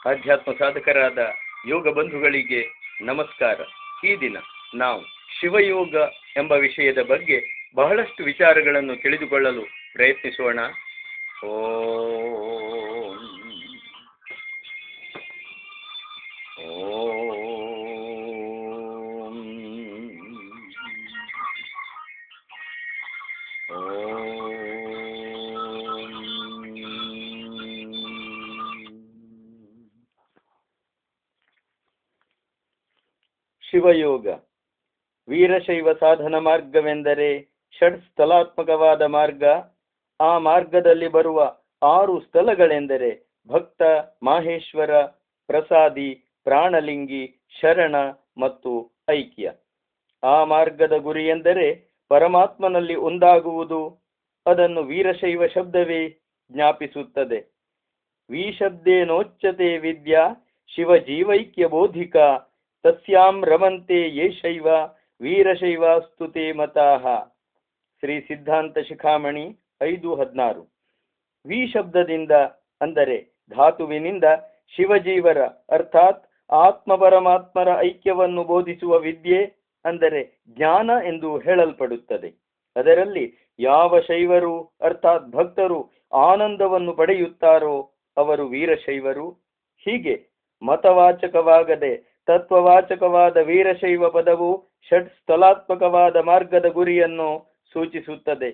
ಆಧ್ಯಾತ್ಮ ಸಾಧಕರಾದ ಯೋಗ ಬಂಧುಗಳಿಗೆ ನಮಸ್ಕಾರ. ಈ ದಿನ ನಾವು ಶಿವಯೋಗ ಎಂಬ ವಿಷಯದ ಬಗ್ಗೆ ಬಹಳಷ್ಟು ವಿಚಾರಗಳನ್ನು ತಿಳಿದುಕೊಳ್ಳಲು ಪ್ರಯತ್ನಿಸೋಣ. ಓಂ ಓಂ ಶಿವಯೋಗ ವೀರಶೈವ ಸಾಧನ ಮಾರ್ಗವೆಂದರೆ ಷಡ್ಸ್ಥಲಾತ್ಮಕವಾದ ಮಾರ್ಗ. ಆ ಮಾರ್ಗದಲ್ಲಿ ಬರುವ 6 ಸ್ಥಳಗಳೆಂದರೆ ಭಕ್ತ, ಮಾಹೇಶ್ವರ, ಪ್ರಸಾದಿ, ಪ್ರಾಣಲಿಂಗಿ, ಶರಣ ಮತ್ತು ಐಕ್ಯ. ಆ ಮಾರ್ಗದ ಗುರಿಯೆಂದರೆ ಪರಮಾತ್ಮನಲ್ಲಿ ಒಂದಾಗುವುದು. ಅದನ್ನು ವೀರಶೈವ ಶಬ್ದವೇ ಜ್ಞಾಪಿಸುತ್ತದೆ. ವಿಶಬ್ದೇನೋಚ್ಯತೆ ವಿದ್ಯಾ ಶಿವಜೀವೈಕ್ಯ ಬೋಧಿಕ ತಸ್ಯಾಂ ರಮಂತೆ ಯೇ ಶೈವ ವೀರಶೈವಾಸ್ತುತೆ ಮತಾಹ. ಶ್ರೀ ಸಿದ್ಧಾಂತ ಶಿಖಾಮಣಿ 5:16. ವಿ ಶಬ್ದದಿಂದ ಅಂದರೆ ಧಾತುವಿನಿಂದ ಶಿವಜೀವರ ಅರ್ಥಾತ್ ಆತ್ಮ ಪರಮಾತ್ಮರ ಐಕ್ಯವನ್ನು ಬೋಧಿಸುವ ವಿದ್ಯೆ ಅಂದರೆ ಜ್ಞಾನ ಎಂದು ಹೇಳಲ್ಪಡುತ್ತದೆ. ಅದರಲ್ಲಿ ಯಾವ ಶೈವರು ಅರ್ಥಾತ್ ಭಕ್ತರು ಆನಂದವನ್ನು ಪಡೆಯುತ್ತಾರೋ ಅವರು ವೀರಶೈವರು. ಹೀಗೆ ಮತವಾಚಕವಾಗದೆ ತತ್ವವಾಚಕವಾದ ವೀರಶೈವ ಪದವು ಷಡ್ಸ್ಥಲಾತ್ಮಕವಾದ ಮಾರ್ಗದ ಗುರಿಯನ್ನು ಸೂಚಿಸುತ್ತದೆ.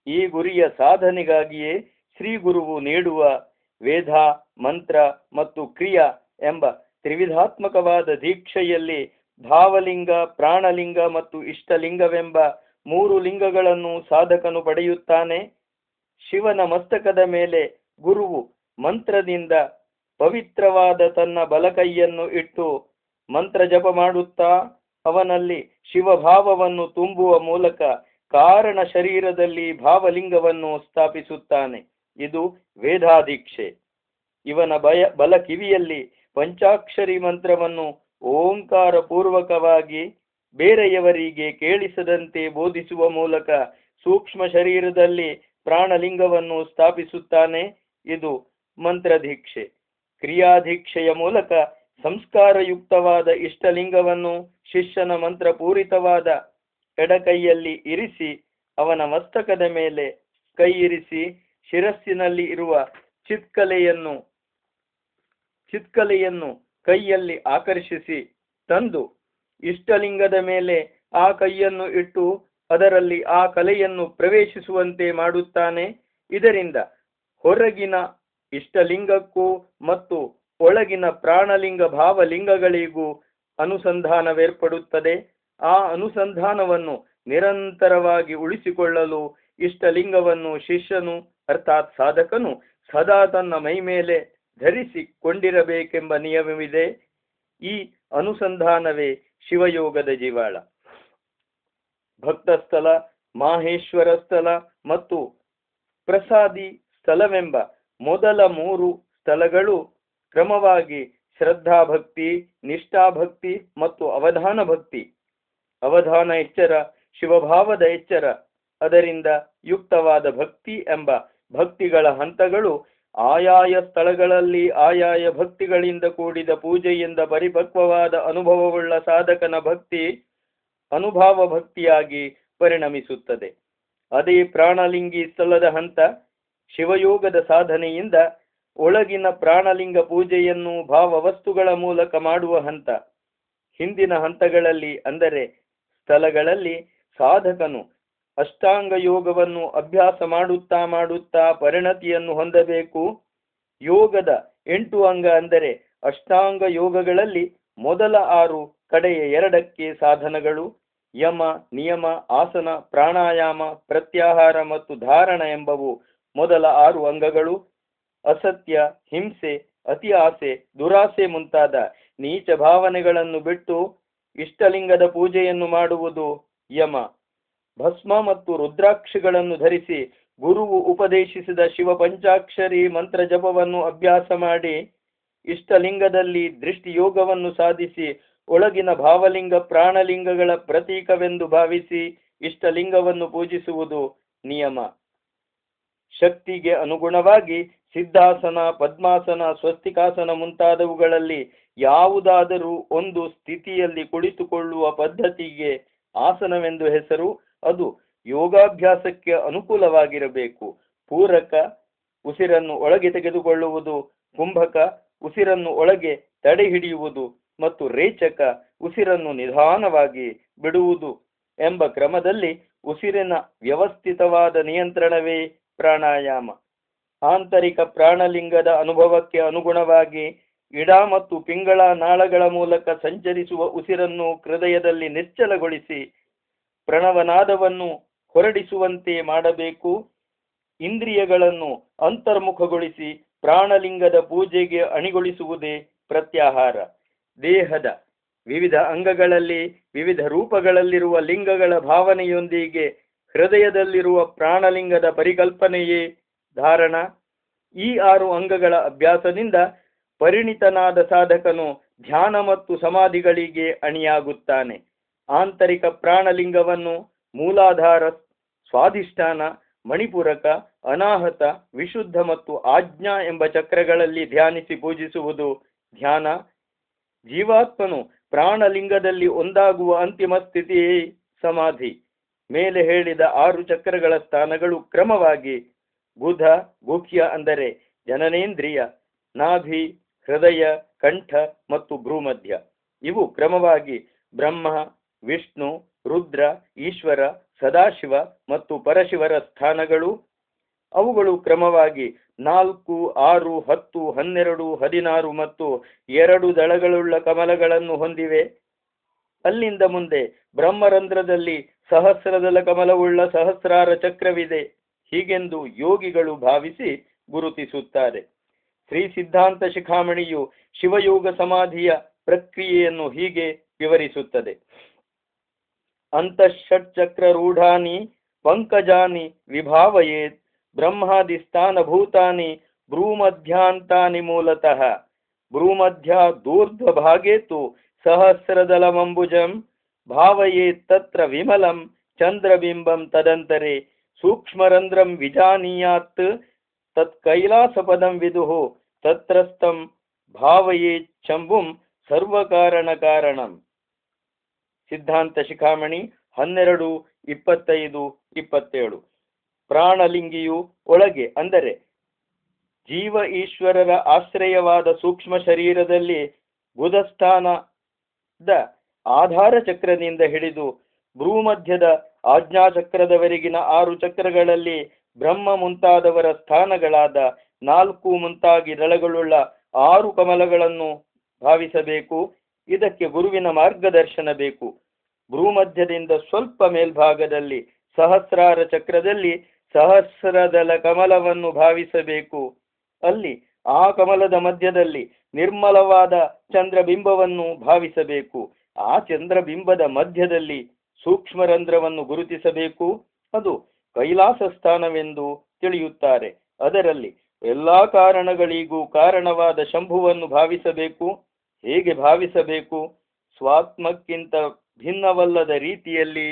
ಈ ಗುರಿಯ ಸಾಧನೆಗಾಗಿಯೇ ಶ್ರೀ ಗುರುವು ನೀಡುವ ವೇದ, ಮಂತ್ರ ಮತ್ತು ಕ್ರಿಯಾ ಎಂಬ ತ್ರಿವಿಧಾತ್ಮಕವಾದ ದೀಕ್ಷೆಯಲ್ಲಿ ಭಾವಲಿಂಗ, ಪ್ರಾಣಲಿಂಗ ಮತ್ತು ಇಷ್ಟಲಿಂಗವೆಂಬ 3 ಲಿಂಗಗಳನ್ನು ಸಾಧಕನು ಪಡೆಯುತ್ತಾನೆ. ಶಿವನ ಮಸ್ತಕದ ಮೇಲೆ ಗುರುವು ಮಂತ್ರದಿಂದ ಪವಿತ್ರವಾದ ತನ್ನ ಬಲಕೈಯನ್ನು ಇಟ್ಟು ಮಂತ್ರ ಜಪ ಮಾಡುತ್ತಾ ಅವನಲ್ಲಿ ಶಿವಭಾವವನ್ನು ತುಂಬುವ ಮೂಲಕ ಕಾರಣ ಶರೀರದಲ್ಲಿ ಭಾವಲಿಂಗವನ್ನು ಸ್ಥಾಪಿಸುತ್ತಾನೆ. ಇದು ವೇದಾದೀಕ್ಷೆ. ಇವನ ಬಲ ಕಿವಿಯಲ್ಲಿ ಪಂಚಾಕ್ಷರಿ ಮಂತ್ರವನ್ನು ಓಂಕಾರ ಪೂರ್ವಕವಾಗಿ ಬೇರೆಯವರಿಗೆ ಕೇಳಿಸದಂತೆ ಬೋಧಿಸುವ ಮೂಲಕ ಸೂಕ್ಷ್ಮ ಶರೀರದಲ್ಲಿ ಪ್ರಾಣಲಿಂಗವನ್ನು ಸ್ಥಾಪಿಸುತ್ತಾನೆ. ಇದು ಮಂತ್ರದೀಕ್ಷೆ. ಕ್ರಿಯಾದೀಕ್ಷೆಯ ಮೂಲಕ ಸಂಸ್ಕಾರಯುಕ್ತವಾದ ಇಷ್ಟಲಿಂಗವನ್ನು ಶಿಷ್ಯನ ಮಂತ್ರಪೂರಿತವಾದ ಎಡಕೈಯಲ್ಲಿ ಇರಿಸಿ ಅವನ ಮಸ್ತಕದ ಮೇಲೆ ಕೈ ಇರಿಸಿ ಶಿರಸ್ಸಿನಲ್ಲಿ ಇರುವ ಚಿತ್ಕಲೆಯನ್ನು ಕೈಯಲ್ಲಿ ಆಕರ್ಷಿಸಿ ತಂದು ಇಷ್ಟಲಿಂಗದ ಮೇಲೆ ಆ ಕೈಯನ್ನು ಇಟ್ಟು ಅದರಲ್ಲಿ ಆ ಕಲೆಯನ್ನು ಪ್ರವೇಶಿಸುವಂತೆ ಮಾಡುತ್ತಾನೆ. ಇದರಿಂದ ಹೊರಗಿನ ಇಷ್ಟಲಿಂಗಕ್ಕೂ ಮತ್ತು ಒಳಗಿನ ಪ್ರಾಣಲಿಂಗ ಭಾವಲಿಂಗಗಳಿಗೂ ಅನುಸಂಧಾನವೇರ್ಪಡುತ್ತದೆ. ಆ ಅನುಸಂಧಾನವನ್ನು ನಿರಂತರವಾಗಿ ಉಳಿಸಿಕೊಳ್ಳಲು ಇಷ್ಟಲಿಂಗವನ್ನು ಶಿಷ್ಯನು ಅರ್ಥಾತ್ ಸಾಧಕನು ಸದಾ ತನ್ನ ಮೈ ಮೇಲೆ ಧರಿಸಿಕೊಂಡಿರಬೇಕೆಂಬ ನಿಯಮವಿದೆ. ಈ ಅನುಸಂಧಾನವೇ ಶಿವಯೋಗದ ಜೀವಾಳ. ಭಕ್ತಸ್ಥಳ, ಮಾಹೇಶ್ವರ ಸ್ಥಳ ಮತ್ತು ಪ್ರಸಾದಿ ಸ್ಥಳವೆಂಬ ಮೊದಲ 3 ಸ್ಥಳಗಳು ಕ್ರಮವಾಗಿ ಶ್ರದ್ಧಾಭಕ್ತಿ, ನಿಷ್ಠಾಭಕ್ತಿ ಮತ್ತು ಅವಧಾನ ಭಕ್ತಿ. ಅವಧಾನ ಎಚ್ಚರ, ಶಿವಭಾವದ ಎಚ್ಚರ, ಅದರಿಂದ ಯುಕ್ತವಾದ ಭಕ್ತಿ ಎಂಬ ಭಕ್ತಿಗಳ ಹಂತಗಳು ಆಯಾಯ ಸ್ಥಳಗಳಲ್ಲಿ ಆಯಾಯ ಭಕ್ತಿಗಳಿಂದ ಕೂಡಿದ ಪೂಜೆಯಿಂದ ಪರಿಪಕ್ವವಾದ ಅನುಭವವುಳ್ಳ ಸಾಧಕನ ಭಕ್ತಿ ಅನುಭಾವ ಭಕ್ತಿಯಾಗಿ ಪರಿಣಮಿಸುತ್ತದೆ. ಅದೇ ಪ್ರಾಣಲಿಂಗಿ ಸ್ಥಳದ ಹಂತ. ಶಿವಯೋಗದ ಸಾಧನೆಯಿಂದ ಒಳಗಿನ ಪ್ರಾಣಲಿಂಗ ಪೂಜೆಯನ್ನು ಭಾವವಸ್ತುಗಳ ಮೂಲಕ ಮಾಡುವ ಹಂತ. ಹಿಂದಿನ ಹಂತಗಳಲ್ಲಿ ಅಂದರೆ ಸ್ಥಳಗಳಲ್ಲಿ ಸಾಧಕನು ಅಷ್ಟಾಂಗ ಯೋಗವನ್ನು ಅಭ್ಯಾಸ ಮಾಡುತ್ತಾ ಪರಿಣತಿಯನ್ನು ಹೊಂದಬೇಕು. ಯೋಗದ 8 ಅಂಗ ಅಂದರೆ ಅಷ್ಟಾಂಗ ಯೋಗಗಳಲ್ಲಿ ಮೊದಲ 6 ಕಡೆಯ 2ಕ್ಕೆ ಸಾಧನಗಳು. ಯಮ, ನಿಯಮ, ಆಸನ, ಪ್ರಾಣಾಯಾಮ, ಪ್ರತ್ಯಾಹಾರ ಮತ್ತು ಧಾರಣ ಎಂಬವು ಮೊದಲ 6 ಅಂಗಗಳು. ಅಸತ್ಯ, ಹಿಂಸೆ, ಅತಿ ಆಸೆ, ದುರಾಸೆ ಮುಂತಾದ ನೀಚ ಭಾವನೆಗಳನ್ನು ಬಿಟ್ಟು ಇಷ್ಟಲಿಂಗದ ಪೂಜೆಯನ್ನು ಮಾಡುವುದು ಯಮ. ಭಸ್ಮ ಮತ್ತು ರುದ್ರಾಕ್ಷಿಗಳನ್ನು ಧರಿಸಿ ಗುರುವು ಉಪದೇಶಿಸಿದ ಶಿವ ಪಂಚಾಕ್ಷರಿ ಮಂತ್ರ ಜಪವನ್ನು ಅಭ್ಯಾಸ ಮಾಡಿ ಇಷ್ಟಲಿಂಗದಲ್ಲಿ ದೃಷ್ಟಿಯೋಗವನ್ನು ಸಾಧಿಸಿ ಒಳಗಿನ ಭಾವಲಿಂಗ ಪ್ರಾಣಲಿಂಗಗಳ ಪ್ರತೀಕವೆಂದು ಭಾವಿಸಿ ಇಷ್ಟಲಿಂಗವನ್ನು ಪೂಜಿಸುವುದು ನಿಯಮ. ಶಕ್ತಿಗೆ ಅನುಗುಣವಾಗಿ ಸಿದ್ಧಾಸನ, ಪದ್ಮಾಸನ, ಸ್ವಸ್ತಿಕಾಸನ ಮುಂತಾದವುಗಳಲ್ಲಿ ಯಾವುದಾದರೂ ಒಂದು ಸ್ಥಿತಿಯಲ್ಲಿ ಕುಳಿತುಕೊಳ್ಳುವ ಪದ್ಧತಿಗೆ ಆಸನವೆಂದು ಹೆಸರು. ಅದು ಯೋಗಾಭ್ಯಾಸಕ್ಕೆ ಅನುಕೂಲವಾಗಿರಬೇಕು. ಪೂರಕ, ಉಸಿರನ್ನು ಒಳಗೆ ತೆಗೆದುಕೊಳ್ಳುವುದು; ಕುಂಭಕ, ಉಸಿರನ್ನು ಒಳಗೆ ತಡೆ ಹಿಡಿಯುವುದು; ಮತ್ತು ರೇಚಕ, ಉಸಿರನ್ನು ನಿಧಾನವಾಗಿ ಬಿಡುವುದು ಎಂಬ ಕ್ರಮದಲ್ಲಿ ಉಸಿರಿನ ವ್ಯವಸ್ಥಿತವಾದ ನಿಯಂತ್ರಣವೇ ಪ್ರಾಣಾಯಾಮ. ಆಂತರಿಕ ಪ್ರಾಣಲಿಂಗದ ಅನುಭವಕ್ಕೆ ಅನುಗುಣವಾಗಿ ಇಡ ಮತ್ತು ಪಿಂಗಳ ನಾಳಗಳ ಮೂಲಕ ಸಂಚರಿಸುವ ಉಸಿರನ್ನು ಹೃದಯದಲ್ಲಿ ನಿಶ್ಚಲಗೊಳಿಸಿ ಪ್ರಣವನಾದವನ್ನು ಹೊರಡಿಸುವಂತೆ ಮಾಡಬೇಕು. ಇಂದ್ರಿಯಗಳನ್ನು ಅಂತರ್ಮುಖಗೊಳಿಸಿ ಪ್ರಾಣಲಿಂಗದ ಪೂಜೆಗೆ ಅಣಿಗೊಳಿಸುವುದೇ ಪ್ರತ್ಯಾಹಾರ. ದೇಹದ ವಿವಿಧ ಅಂಗಗಳಲ್ಲಿ ವಿವಿಧ ರೂಪಗಳಲ್ಲಿರುವ ಲಿಂಗಗಳ ಭಾವನೆಯೊಂದಿಗೆ ಹೃದಯದಲ್ಲಿರುವ ಪ್ರಾಣಲಿಂಗದ ಪರಿಕಲ್ಪನೆಯೇ ಧಾರಣ. ಈ 6 ಅಂಗಗಳ ಅಭ್ಯಾಸದಿಂದ ಪರಿಣಿತನಾದ ಸಾಧಕನು ಧ್ಯಾನ ಮತ್ತು ಸಮಾಧಿಗಳಿಗೆ ಅಣಿಯಾಗುತ್ತಾನೆ. ಆಂತರಿಕ ಪ್ರಾಣಲಿಂಗವನ್ನು ಮೂಲಾಧಾರ, ಸ್ವಾಧಿಷ್ಠಾನ, ಮಣಿಪೂರಕ, ಅನಾಹತ, ವಿಶುದ್ಧ ಮತ್ತು ಆಜ್ಞಾ ಎಂಬ ಚಕ್ರಗಳಲ್ಲಿ ಧ್ಯಾನಿಸಿ ಪೂಜಿಸುವುದು ಧ್ಯಾನ. ಜೀವಾತ್ಮನು ಪ್ರಾಣಲಿಂಗದಲ್ಲಿ ಒಂದಾಗುವ ಅಂತಿಮ ಸ್ಥಿತಿಯೇ ಸಮಾಧಿ. ಮೇಲೆ ಹೇಳಿದ 6 ಚಕ್ರಗಳ ಸ್ಥಾನಗಳು ಕ್ರಮವಾಗಿ ಬುಧ, ಗುಹ್ಯ ಅಂದರೆ ಜನನೇಂದ್ರಿಯ, ನಾಭಿ, ಹೃದಯ, ಕಂಠ ಮತ್ತು ಭ್ರೂಮಧ್ಯ. ಇವು ಕ್ರಮವಾಗಿ ಬ್ರಹ್ಮ, ವಿಷ್ಣು, ರುದ್ರ, ಈಶ್ವರ, ಸದಾಶಿವ ಮತ್ತು ಪರಶಿವರ ಸ್ಥಾನಗಳು. ಅವುಗಳು ಕ್ರಮವಾಗಿ 4, 6, 10, 12, 16 ಮತ್ತು 2 ದಳಗಳುಳ್ಳ ಕಮಲಗಳನ್ನು ಹೊಂದಿವೆ. ಅಲ್ಲಿಂದ ಮುಂದೆ ಬ್ರಹ್ಮರಂಧ್ರದಲ್ಲಿ ಸಹಸ್ರದಳ ಕಮಲವುಳ್ಳ ಸಹಸ್ರಾರ ಚಕ್ರವಿದೆ. ಹೀಗೆಂದು ಯೋಗಿಗಳು ಭಾವಿಸಿ ಗುರುತಿಸುತ್ತಾರೆ. ಶ್ರೀ ಸಿದ್ಧಾಂತ ಶಿಖಾಮಣಿಯು ಶಿವಯೋಗ ಸಮಾಧಿಯ ಪ್ರಕ್ರಿಯೆಯನ್ನು ಹೀಗೆ ವಿವರಿಸುತ್ತದೆ. ಅಂತಃಷಟ್ಚಕ್ರರೂಢಾನಿ ಪಂಕಜಾನಿ ವಿಭಾವಯೇತ್ ಬ್ರಹ್ಮಾದಿ ಸ್ಥಾನಭೂತಾನಿ ಭ್ರೂಮಧ್ಯಾಂತಾನಿ ಮೂಲತಃ ಭ್ರೂಮಧ್ಯಾದೂರ್ಧ್ವಭಾಗೇ ತು ಸಹಸ್ರದಳಮಂಬುಜಂ ಭಾವಯೇತ್ ತತ್ರ ವಿಮಲಂ ಚಂದ್ರಬಿಂಬಂ ತದಂತರೆ ಸೂಕ್ಷ್ಮರಂಧ್ರಂ ವಿಜಾನೀಯಾತ್ ತತ್ಕೈಲಾಸಪದಂ ವಿದುಃ ತತ್ರಸ್ಥಂ ಭಾವಯೇತ್ ಶಂಭುಂ ಸರ್ವಕಾರಣ ಕಾರಣಂ. ಸಿದ್ಧಾಂತ ಶಿಖಾಮಣಿ 12, 25, 27. ಪ್ರಾಣಲಿಂಗಿಯು ಒಳಗೆ ಅಂದರೆ ಜೀವ ಈಶ್ವರರ ಆಶ್ರಯವಾದ ಸೂಕ್ಷ್ಮ ಶರೀರದಲ್ಲಿ ಬುಧಸ್ಥಾನದ ಆಧಾರ ಚಕ್ರದಿಂದ ಹಿಡಿದು ಭ್ರೂಮಧ್ಯದ ಆಜ್ಞಾಚಕ್ರದವರೆಗಿನ 6 ಚಕ್ರಗಳಲ್ಲಿ ಬ್ರಹ್ಮ ಮುಂತಾದವರ ಸ್ಥಾನಗಳಾದ 4 ಮುಂತಾಗಿ ದಳಗಳುಳ್ಳ 6 ಕಮಲಗಳನ್ನು ಭಾವಿಸಬೇಕು. ಇದಕ್ಕೆ ಗುರುವಿನ ಮಾರ್ಗದರ್ಶನ ಬೇಕು. ಭ್ರೂಮಧ್ಯದಿಂದ ಸ್ವಲ್ಪ ಮೇಲ್ಭಾಗದಲ್ಲಿ ಸಹಸ್ರಾರ ಚಕ್ರದಲ್ಲಿ ಸಹಸ್ರದಳ ಕಮಲವನ್ನು ಭಾವಿಸಬೇಕು. ಅಲ್ಲಿ ಆ ಕಮಲದ ಮಧ್ಯದಲ್ಲಿ ನಿರ್ಮಲವಾದ ಚಂದ್ರಬಿಂಬವನ್ನು ಭಾವಿಸಬೇಕು. ಆ ಚಂದ್ರಬಿಂಬದ ಮಧ್ಯದಲ್ಲಿ ಸೂಕ್ಷ್ಮರಂಧ್ರವನ್ನು ಗುರುತಿಸಬೇಕು. ಅದು ಕೈಲಾಸ ಸ್ಥಾನವೆಂದು ತಿಳಿಯುತ್ತಾರೆ. ಅದರಲ್ಲಿ ಎಲ್ಲಾ ಕಾರಣಗಳಿಗೂ ಕಾರಣವಾದ ಶಂಭುವನ್ನು ಭಾವಿಸಬೇಕು. ಹೇಗೆ ಭಾವಿಸಬೇಕು? ಸ್ವಾತ್ಮಕ್ಕಿಂತ ಭಿನ್ನವಲ್ಲದ ರೀತಿಯಲ್ಲಿ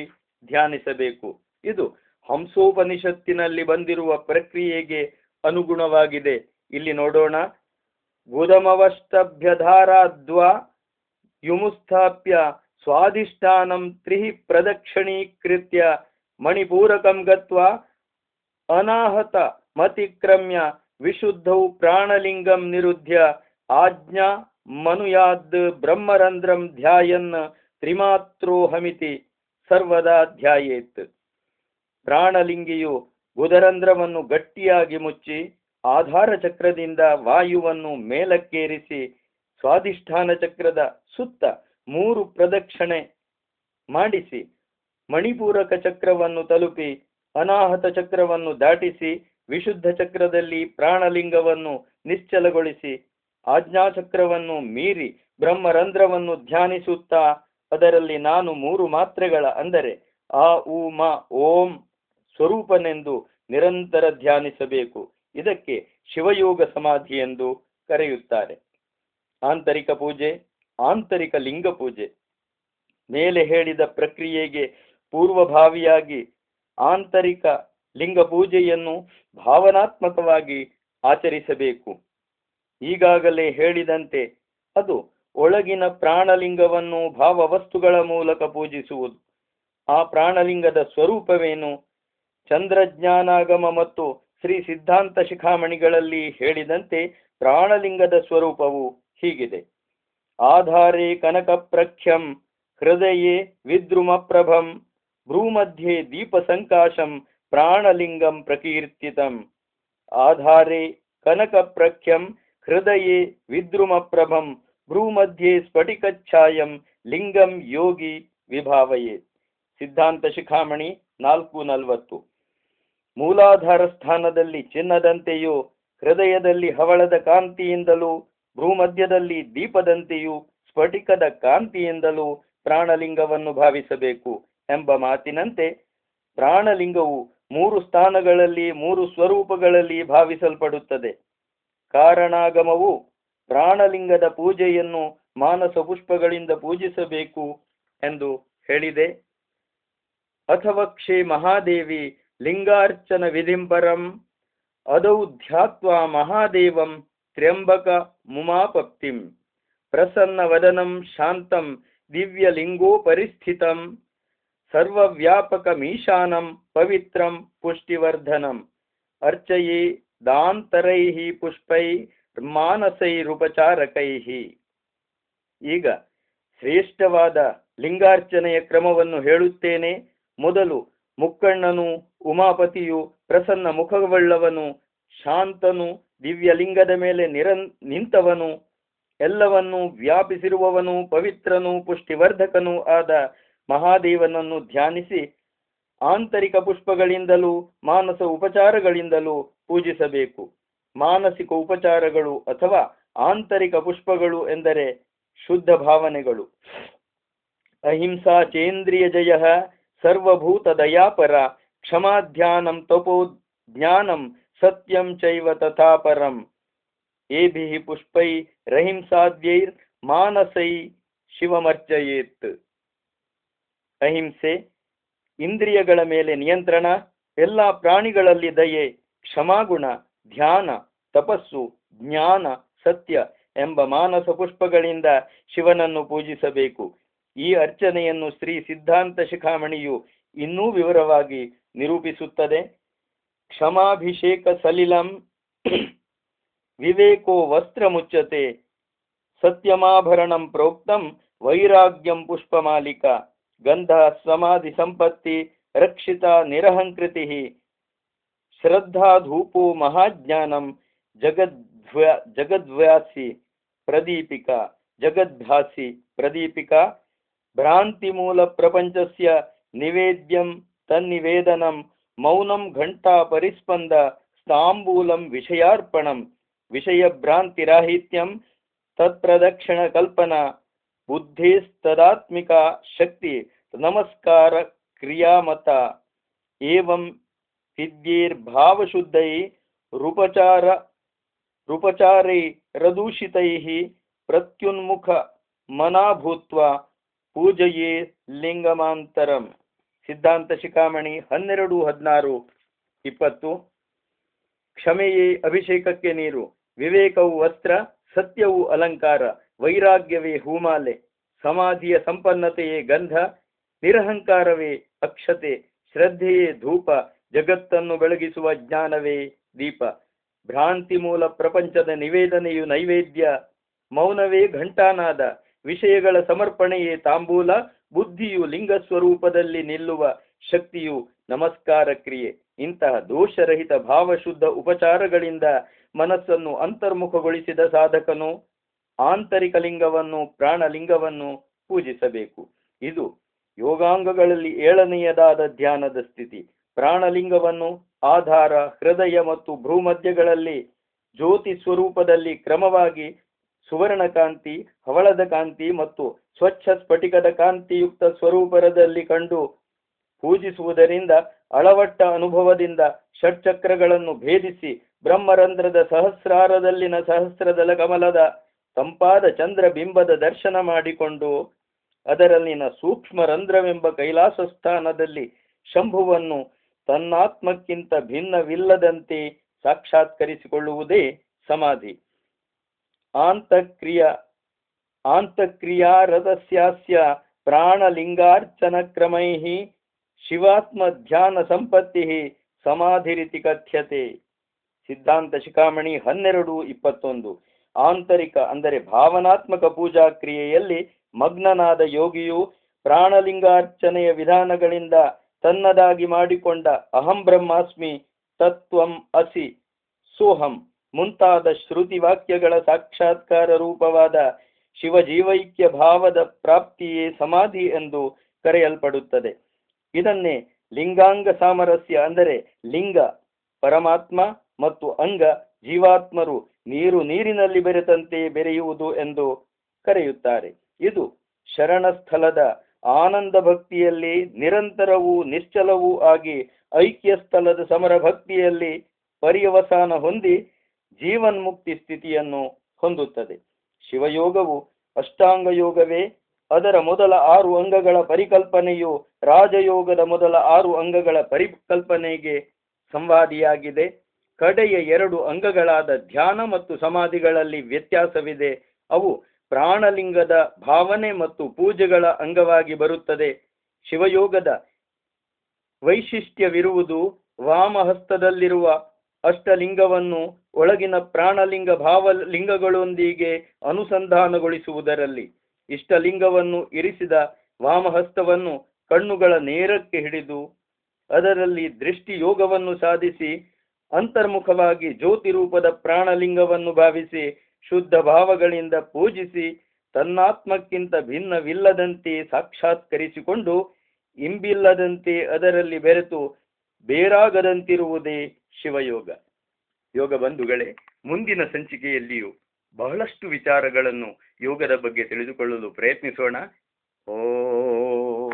ಧ್ಯಾನಿಸಬೇಕು. ಇದು ಹಂಸೋಪನಿಷತ್ತಿನಲ್ಲಿ ಬಂದಿರುವ ಪ್ರಕ್ರಿಯೆಗೆ ಅನುಗುಣವಾಗಿದೆ. ಇಲ್ಲಿ ನೋಡೋಣ. ಬುಧಮವಷ್ಟಭ್ಯಧಾರಾದ್ವಾ ಯುಮುಸ್ಥಾಪ್ಯ ಸ್ವಾಧಿಷ್ಠಾನಂ 3 ಪ್ರದಕ್ಷಿಣೀಕೃತ್ಯ ಮಣಿಪೂರಕಂ ಗತ್ವಾ ಅನಾಹತ ಮತಿಕ್ರಮ್ಯ ವಿಶುದ್ಧೌ ಪ್ರಾಣಲಿಂಗಂ ನಿರುದ್ಧ್ಯ ಆಜ್ಞಾ ಮನುಯಾದ್ ಬ್ರಹ್ಮರಂಧ್ರಂ ಧ್ಯಾಯನ್ ತ್ರಿಮಾತ್ರೋಹಮಿತಿ ಸರ್ವದಾ ಧ್ಯಾಯೇತ್. ಪ್ರಾಣಲಿಂಗಿಯು ಬುಧರಂಧ್ರವನ್ನು ಗಟ್ಟಿಯಾಗಿ ಮುಚ್ಚಿ ಆಧಾರ ಚಕ್ರದಿಂದ ವಾಯುವನ್ನು ಮೇಲಕ್ಕೇರಿಸಿ ಸ್ವಾಧಿಷ್ಠಾನ ಚಕ್ರದ ಸುತ್ತ 3 ಪ್ರದಕ್ಷಿಣೆ ಮಾಡಿಸಿ ಮಣಿಪೂರಕ ಚಕ್ರವನ್ನು ತಲುಪಿ ಅನಾಹತ ಚಕ್ರವನ್ನು ದಾಟಿಸಿ ವಿಶುದ್ಧ ಚಕ್ರದಲ್ಲಿ ಪ್ರಾಣಲಿಂಗವನ್ನು ನಿಶ್ಚಲಗೊಳಿಸಿ ಆಜ್ಞಾಚಕ್ರವನ್ನು ಮೀರಿ ಬ್ರಹ್ಮರಂಧ್ರವನ್ನು ಧ್ಯಾನಿಸುತ್ತಾ ಅದರಲ್ಲಿ ನಾನು 3 ಮಾತ್ರೆಗಳ ಅಂದರೆ ಆ ಉ ಮ ಓಂ ಸ್ವರೂಪನೆಂದು ನಿರಂತರ ಧ್ಯಾನಿಸಬೇಕು. ಇದಕ್ಕೆ ಶಿವಯೋಗ ಸಮಾಧಿ ಎಂದು ಕರೆಯುತ್ತಾರೆ. ಆಂತರಿಕ ಪೂಜೆ, ಆಂತರಿಕ ಲಿಂಗ ಪೂಜೆ. ಮೇಲೆ ಹೇಳಿದ ಪ್ರಕ್ರಿಯೆಗೆ ಪೂರ್ವಭಾವಿಯಾಗಿ ಆಂತರಿಕ ಲಿಂಗ ಪೂಜೆಯನ್ನು ಭಾವನಾತ್ಮಕವಾಗಿ ಆಚರಿಸಬೇಕು. ಈಗಾಗಲೇ ಹೇಳಿದಂತೆ ಅದು ಒಳಗಿನ ಪ್ರಾಣಲಿಂಗವನ್ನು ಭಾವವಸ್ತುಗಳ ಮೂಲಕ ಪೂಜಿಸುವುದು. ಆ ಪ್ರಾಣಲಿಂಗದ ಸ್ವರೂಪವೇನು? ಚಂದ್ರಜ್ಞಾನಾಗಮ ಮತ್ತು ಶ್ರೀ ಸಿದ್ಧಾಂತ ಶಿಖಾಮಣಿಗಳಲ್ಲಿ ಹೇಳಿದಂತೆ ಪ್ರಾಣಲಿಂಗದ ಸ್ವರೂಪವು ಹೀಗಿದೆ. ಆಧಾರೇ ಕನಕಪ್ರಖ್ಯಂ ಹೃದಯೇ ವಿದ್ರುಮಪ್ರಭಂ ಭ್ರೂಮಧ್ಯೆ ದೀಪಸಂಕಾಶಂ ಪ್ರಾಣಲಿಂಗಂ ಪ್ರಕೀರ್ತಿತಂ. ಆಧಾರೇ ಕನಕಪ್ರಖ್ಯಂ ಹೃದಯೇ ವಿದ್ರುಮಪ್ರಭಂ ಭ್ರೂಮಧ್ಯೆ ಸ್ಫಟಿಕಚ್ಛಾಯಂ ಲಿಂಗಂ ಯೋಗಿ ವಿಭಾವಯೇ. ಸಿದ್ಧಾಂತ ಶಿಖಾಮಣಿ 4:40. ಮೂಲಾಧಾರ ಸ್ಥಾನದಲ್ಲಿ ಚಿನ್ನದಂತೆಯೂ, ಹೃದಯದಲ್ಲಿ ಹವಳದ ಕಾಂತಿಯಿಂದಲೂ, ಭ್ರೂಮಧ್ಯದಲ್ಲಿ ದೀಪದಂತೆಯೂ, ಸ್ಫಟಿಕದ ಕಾಂತಿಯಿಂದಲೂ ಪ್ರಾಣಲಿಂಗವನ್ನು ಭಾವಿಸಬೇಕು ಎಂಬ ಮಾತಿನಂತೆ ಪ್ರಾಣಲಿಂಗವು 3 ಸ್ಥಾನಗಳಲ್ಲಿ 3 ಸ್ವರೂಪಗಳಲ್ಲಿ ಭಾವಿಸಲ್ಪಡುತ್ತದೆ. ಕಾರಣಾಗಮವು ಪ್ರಾಣಲಿಂಗದ ಪೂಜೆಯನ್ನು ಮಾನಸ ಪುಷ್ಪಗಳಿಂದ ಪೂಜಿಸಬೇಕು ಎಂದು ಹೇಳಿದೆ. ಅಥವಕ್ಷೇ ಮಹಾದೇವಿ ಲಿಂಗಾರ್ಚನ ವಿಧಿಂಪರಂ ಅದೌ ಧ್ಯಾತ್ವಾ ಮಹಾದೇವಂ ತ್ರ್ಯಂಬಕ ಮುಮಾಪಪ್ತಿಂ ಪ್ರಸನ್ನ ವದನಂ ಶಾಂತಂ ದಿವ್ಯಲಿಂಗೋಪರಿಸ್ಥಿತಂ ಸರ್ವವ್ಯಾಪಕಮೀಶಾನಂ ಪವಿತ್ರಂ ಪುಷ್ಟಿವರ್ಧನಂ ಅರ್ಚಯೇ ದಾಂತರೈಃ ಪುಷ್ಪೈ ಮಾನಸೈರುಪಚಾರಕೈಃ. ಈಗ ಶ್ರೇಷ್ಠವಾದ ಲಿಂಗಾರ್ಚನೆಯ ಕ್ರಮವನ್ನು ಹೇಳುತ್ತೇನೆ. ಮೊದಲು ಮುಕ್ಕಣ್ಣನು, ಉಮಾಪತಿಯು, ಪ್ರಸನ್ನ ಮುಖವುಳ್ಳವನು, ಶಾಂತನು, ದಿವ್ಯಲಿಂಗದ ಮೇಲೆ ನಿಂತವನು, ಎಲ್ಲವನ್ನೂ ವ್ಯಾಪಿಸಿರುವವನು, ಪವಿತ್ರನೂ ಪುಷ್ಟಿವರ್ಧಕನೂ ಆದ ಮಹಾದೇವನನ್ನು ಧ್ಯಾನಿಸಿ ಆಂತರಿಕ ಪುಷ್ಪಗಳಿಂದಲೂ ಮಾನಸ ಉಪಚಾರಗಳಿಂದಲೂ ಪೂಜಿಸಬೇಕು. ಮಾನಸಿಕ ಉಪಚಾರಗಳು ಅಥವಾ ಆಂತರಿಕ ಪುಷ್ಪಗಳು ಎಂದರೆ ಶುದ್ಧ ಭಾವನೆಗಳು. ಅಹಿಂಸಾ ಚೇಂದ್ರಿಯ ಜಯ ಸರ್ವಭೂತ ದಯಾಪರ ಕ್ಷಮಾಧ್ಯಾನಂ ತಪೋ ಜ್ಞಾನಂ ಸತ್ಯಂ ಚೈವ ತಥಾಪರಂ ಏಭಿಃ ಪುಷ್ಪೈ ರಹಿಂಸಾದ್ಯೈರ್ ಮಾನಸೈ ಶಿವಮರ್ಚಯೇತ್. ಅಹಿಂಸೆ, ಇಂದ್ರಿಯಗಳ ಮೇಲೆ ನಿಯಂತ್ರಣ, ಎಲ್ಲ ಪ್ರಾಣಿಗಳಲ್ಲಿ ದಯೆ, ಕ್ಷಮಾಗುಣ, ಧ್ಯಾನ, ತಪಸ್ಸು, ಜ್ಞಾನ, ಸತ್ಯ ಎಂಬ ಮಾನಸ ಪುಷ್ಪಗಳಿಂದ ಶಿವನನ್ನು ಪೂಜಿಸಬೇಕು. ಈ ಅರ್ಚನೆಯನ್ನು ಶ್ರೀ ಸಿದ್ಧಾಂತ ಶಿಖಾಮಣಿಯು ಇನ್ನೂ ವಿವರವಾಗಿ ನಿರೂಪಿಸುತ್ತದೆ. ಕ್ಷಮಾಭಿಷೇಕ ಸಲಿಲಂ ವಿವೇಕೋ ವಸ್ತ್ರ ಮುಚ್ಚತೆ ಸತ್ಯಮಾಭರಣಂ ಪ್ರೋಕ್ತಂ ವೈರಾಗ್ಯಂ ಪುಷ್ಪಮಾಲಿಕಾ ಗಂಧ ಸಮಾಧಿ ಸಂಪತ್ತಿ ರಕ್ಷಿತ ನಿರಹಂಕೃತಿ ಶ್ರದ್ಧಾ ಧೂಪೋ ಮಹಾಜ್ಞಾನಂ ಜಗದ್ವ್ಯಾಸಿ ಪ್ರದೀಪಿಕಾ ಭ್ರಾಂತಿ ಮೂಲ ಪ್ರಪಂಚಸ್ಯ ನಿವೇದ್ಯಂ ತನ್ನಿವೇದನಂ ಮೌನಂ ಘಂಟಾ ಪರಿಸ್ಪಂದ ಸ್ಥಾಂಬೂಲಂ ವಿಷಯಾರ್ಪಣಂ ವಿಷಯ ಭ್ರಾಂತಿರಾಹಿತ್ಯಂ ತತ್ಪ್ರದಕ್ಷಿಣ ಕಲ್ಪನಾ ಬುದ್ಧಿಸ್ತದಾತ್ಮಿಕಾ ಶಕ್ತಿ ನಮಸ್ಕಾರ ಕ್ರಿಯಾಮತ ಏವಂ ವಿದ್ಯೇರ್ಭಾವಶುದ್ಧೈ ರೂಪಚಾರೈ ರದೂಷಿತೈಃ ಪ್ರತ್ಯುನ್ಮುಖ ಮನಾಭೂತ್ವ ಪೂಜಯೇ ಲಿಂಗಮಾಂತರಂ. ಸಿದ್ಧಾಂತ ಶಿಖಾಮಣಿ 12, 16, 20. ಕ್ಷಮೆಯೇ ಅಭಿಷೇಕಕ್ಕೆ ನೀರು, ವಿವೇಕವು ವಸ್ತ್ರ, ಸತ್ಯವು ಅಲಂಕಾರ, ವೈರಾಗ್ಯವೇ ಹೂಮಾಲೆ, ಸಮಾಧಿಯ ಸಂಪನ್ನತೆಯೇ ಗಂಧ, ನಿರಹಂಕಾರವೇ ಅಕ್ಷತೆ, ಶ್ರದ್ಧೆಯೇ ಧೂಪ, ಜಗತ್ತನ್ನು ಬೆಳಗಿಸುವ ಜ್ಞಾನವೇ ದೀಪ, ಭ್ರಾಂತಿ ಮೂಲ ಪ್ರಪಂಚದ ನಿವೇದನೆಯು ನೈವೇದ್ಯ, ಮೌನವೇ ಘಂಟಾನಾದ, ವಿಷಯಗಳ ಸಮರ್ಪಣೆಯೇ ತಾಂಬೂಲ, ಬುದ್ಧಿಯು ಲಿಂಗ ಸ್ವರೂಪದಲ್ಲಿ ನಿಲ್ಲುವ ಶಕ್ತಿಯು ನಮಸ್ಕಾರ ಕ್ರಿಯೆ. ಇಂತಹ ದೋಷರಹಿತ ಭಾವಶುದ್ಧ ಉಪಚಾರಗಳಿಂದ ಮನಸ್ಸನ್ನು ಅಂತರ್ಮುಖಗೊಳಿಸಿದ ಸಾಧಕನು ಆಂತರಿಕ ಲಿಂಗವನ್ನು ಪ್ರಾಣಲಿಂಗವನ್ನು ಪೂಜಿಸಬೇಕು. ಇದು ಯೋಗಾಂಗಗಳಲ್ಲಿ 7ನೆಯದಾದ ಧ್ಯಾನದ ಸ್ಥಿತಿ. ಪ್ರಾಣಲಿಂಗವನ್ನು ಆಧಾರ, ಹೃದಯ ಮತ್ತು ಭ್ರೂಮಧ್ಯಗಳಲ್ಲಿ ಜ್ಯೋತಿ ಸ್ವರೂಪದಲ್ಲಿ ಕ್ರಮವಾಗಿ ಸುವರ್ಣಕಾಂತಿ, ಹವಳದ ಕಾಂತಿ ಮತ್ತು ಸ್ವಚ್ಛ ಸ್ಫಟಿಕದ ಕಾಂತಿಯುಕ್ತ ಸ್ವರೂಪದಲ್ಲಿ ಕಂಡು ಪೂಜಿಸುವುದರಿಂದ ಅಳವಟ್ಟ ಅನುಭವದಿಂದ ಷಟ್ಚಕ್ರಗಳನ್ನು ಭೇದಿಸಿ ಬ್ರಹ್ಮರಂಧ್ರದ ಸಹಸ್ರಾರದಲ್ಲಿನ ಸಹಸ್ರದಳ ಕಮಲದ ತಂಪಾದ ಚಂದ್ರ ಬಿಂಬದ ದರ್ಶನ ಮಾಡಿಕೊಂಡು ಅದರಲ್ಲಿನ ಸೂಕ್ಷ್ಮ ರಂಧ್ರವೆಂಬ ಕೈಲಾಸ ಸ್ಥಾನದಲ್ಲಿ ಶಂಭುವನ್ನು ತನ್ನಾತ್ಮಕ್ಕಿಂತ ಭಿನ್ನವಿಲ್ಲದಂತೆ ಸಾಕ್ಷಾತ್ಕರಿಸಿಕೊಳ್ಳುವುದೇ ಸಮಾಧಿ. ಆಂತಕ್ರಿಯ ಆಂತಕ್ರಿಯಾರತಸ್ಯಾಸ್ಯ ಪ್ರಾಣಲಿಂಗಾರ್ಚನ ಕ್ರಮೈಃ ಶಿವಾತ್ಮ ಧ್ಯಾನ ಸಂಪತ್ತಿ ಸಮಾಧಿರಿತಿ ಕಥ್ಯತೆ. ಸಿದ್ಧಾಂತ ಶಿಖಾಮಣಿ 12:21. ಆಂತರಿಕ ಅಂದರೆ ಭಾವನಾತ್ಮಕ ಪೂಜಾ ಕ್ರಿಯೆಯಲ್ಲಿ ಮಗ್ನನಾದ ಯೋಗಿಯು ಪ್ರಾಣಲಿಂಗಾರ್ಚನೆಯ ವಿಧಾನಗಳಿಂದ ತನ್ನದಾಗಿ ಮಾಡಿಕೊಂಡ ಅಹಂ ಬ್ರಹ್ಮಾಸ್ಮಿ, ತತ್ವಂ ಅಸಿ, ಸೋಹಂ ಮುಂತಾದ ಶ್ರುತಿ ವಾಕ್ಯಗಳ ಸಾಕ್ಷಾತ್ಕಾರ ರೂಪವಾದ ಶಿವಜೀವೈಕ್ಯ ಭಾವದ ಪ್ರಾಪ್ತಿಯೇ ಸಮಾಧಿ ಎಂದು ಕರೆಯಲ್ಪಡುತ್ತದೆ. ಇದನ್ನೇ ಲಿಂಗಾಂಗ ಸಾಮರಸ್ಯ ಅಂದರೆ ಲಿಂಗ ಪರಮಾತ್ಮ ಮತ್ತು ಅಂಗ ಜೀವಾತ್ಮರು ನೀರಿನಲ್ಲಿ ಬೆರೆತಂತೆ ಬೆರೆಯುವುದು ಎಂದು ಕರೆಯುತ್ತಾರೆ. ಇದು ಶರಣಸ್ಥಲದ ಆನಂದ ಭಕ್ತಿಯಲ್ಲಿ ನಿರಂತರವೂ ನಿಶ್ಚಲವೂ ಆಗಿ ಐಕ್ಯ ಸ್ಥಳದ ಸಮರ ಭಕ್ತಿಯಲ್ಲಿ ಪರ್ಯವಸಾನ ಹೊಂದಿ ಜೀವನ್ಮುಕ್ತಿ ಸ್ಥಿತಿಯನ್ನು ಹೊಂದುತ್ತದೆ. ಶಿವಯೋಗವು ಅಷ್ಟಾಂಗ ಯೋಗವೇ. ಅದರ ಮೊದಲ 6 ಅಂಗಗಳ ಪರಿಕಲ್ಪನೆಯು ರಾಜಯೋಗದ ಮೊದಲ 6 ಅಂಗಗಳ ಪರಿಕಲ್ಪನೆಗೆ ಸಂವಾದಿಯಾಗಿದೆ. ಕಡೆಯ 2 ಅಂಗಗಳಾದ ಧ್ಯಾನ ಮತ್ತು ಸಮಾಧಿಗಳಲ್ಲಿ ವ್ಯತ್ಯಾಸವಿದೆ. ಅವು ಪ್ರಾಣಲಿಂಗದ ಭಾವನೆ ಮತ್ತು ಪೂಜೆಗಳ ಅಂಗವಾಗಿ ಬರುತ್ತದೆ. ಶಿವಯೋಗದ ವೈಶಿಷ್ಟ್ಯವಿರುವುದು ವಾಮಹಸ್ತದಲ್ಲಿರುವ ಅಷ್ಟಲಿಂಗವನ್ನು ಒಳಗಿನ ಪ್ರಾಣಲಿಂಗ ಭಾವಲಿಂಗಗಳೊಂದಿಗೆ ಅನುಸಂಧಾನಗೊಳಿಸುವುದರಲ್ಲಿ. ಇಷ್ಟಲಿಂಗವನ್ನು ಇರಿಸಿದ ವಾಮಹಸ್ತವನ್ನು ಕಣ್ಣುಗಳ ನೇರಕ್ಕೆ ಹಿಡಿದು ಅದರಲ್ಲಿ ದೃಷ್ಟಿ ಯೋಗವನ್ನು ಸಾಧಿಸಿ ಅಂತರ್ಮುಖವಾಗಿ ಜ್ಯೋತಿ ರೂಪದ ಪ್ರಾಣಲಿಂಗವನ್ನು ಭಾವಿಸಿ ಶುದ್ಧ ಭಾವಗಳಿಂದ ಪೂಜಿಸಿ ತನ್ನಾತ್ಮಕ್ಕಿಂತ ಭಿನ್ನವಿಲ್ಲದಂತೆ ಸಾಕ್ಷಾತ್ಕರಿಸಿಕೊಂಡು ಇಂಬಿಲ್ಲದಂತೆ ಅದರಲ್ಲಿ ಬೆರೆತು ಬೇರಾಗದಂತಿರುವುದೇ ಶಿವಯೋಗ. ಯೋಗ ಬಂಧುಗಳೇ, ಮುಂದಿನ ಸಂಚಿಕೆಯಲ್ಲಿಯೂ ಬಹಳಷ್ಟು ವಿಚಾರಗಳನ್ನು ಯೋಗದ ಬಗ್ಗೆ ತಿಳಿದುಕೊಳ್ಳಲು ಪ್ರಯತ್ನಿಸೋಣ. ಓಂ